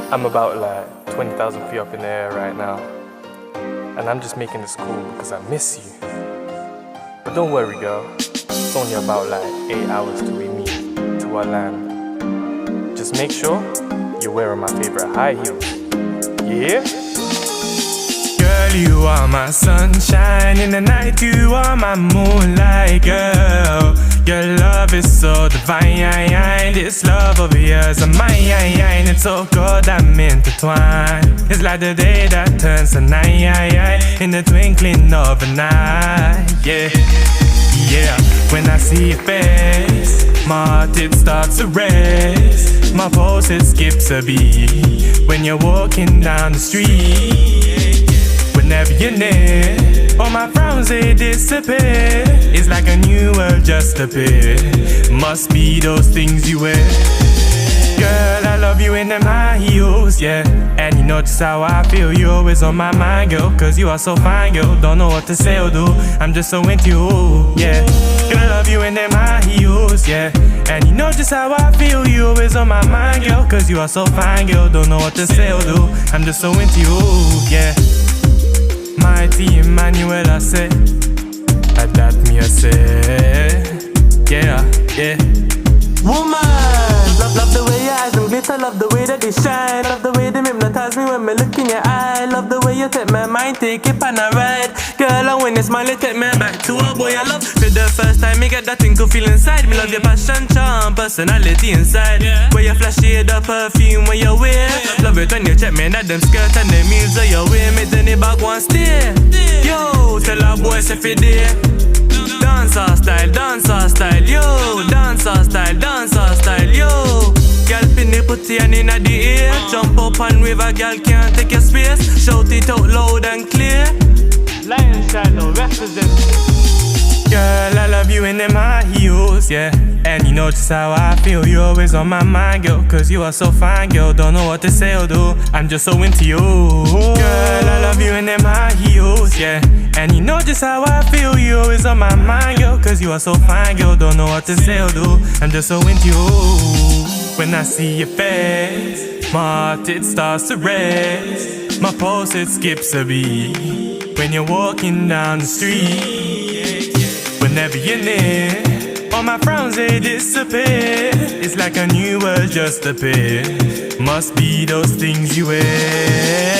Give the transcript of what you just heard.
I'm about like 20,000 feet up in the air right now, and I'm just making this cool because I miss you. But don't worry, girl, it's only about like 8 hours till we meet, to our land. Just make sure you're wearing my favorite high heels. Yeah? Girl, you are my sunshine. In the night, you are my moonlight, girl. Your love is so divine. This love of yours is mine. It's so good I'm intertwined. It's like the day that turns to night, in the twinkling of an eye. Yeah, yeah. When I see your face, my heart it starts to race. My pulse it skips a beat when you're walking down the street. Whenever you're near, all my frowns they disappear. It's like a new world just appeared. Must be those things you wear. Girl, I love you in them high heels, yeah. And you know just how I feel. You always on my mind, girl, cause you are so fine, girl. Don't know what to say or do, I'm just so into you, yeah. Girl, I love you in them high heels, yeah. And you know just how I feel. You always on my mind, girl, cause you are so fine, girl. Don't know what to say or do, I'm just so into you, yeah. Mighty Emmanuel, I say, that me I say, yeah, yeah. Woman, love the way your eyes them glitter, love the way that they shine, love the way they hypnotize me when me look in your eye, love the way you take my mind, take it on a ride. Girl, and when you smile, you take me back to a boy I love. For the first time, me get that tinkle feel inside. Me love your passion, charm, personality inside. Where you flash shade of perfume when you wear. Love it when you check me that them skirt and them heels that you wear. Make the back one stay. Yo, tell our boys if it there. Dancer style, yo. Dancer style, yo. Girl pin the putty and inna the air. Jump up and wave a girl can't take your space. Shout it out loud and clear. Lion Shadow represent. Girl, I love you in them high heels, yeah. And you know just how I feel. You always on my mind, girl, cause you are so fine, girl. Don't know what to say or do, I'm just so into you. Girl, I love you in them high heels, yeah. And you know just how I feel. You always on my mind, girl, cause you are so fine, girl. Don't know what to say or do, I'm just so into you. When I see your face, my heart it starts to race. My pulse it skips a beat when you're walking down the street. Whenever you're near, all my frowns they disappear. It's like a new world just appeared. Must be those things you wear.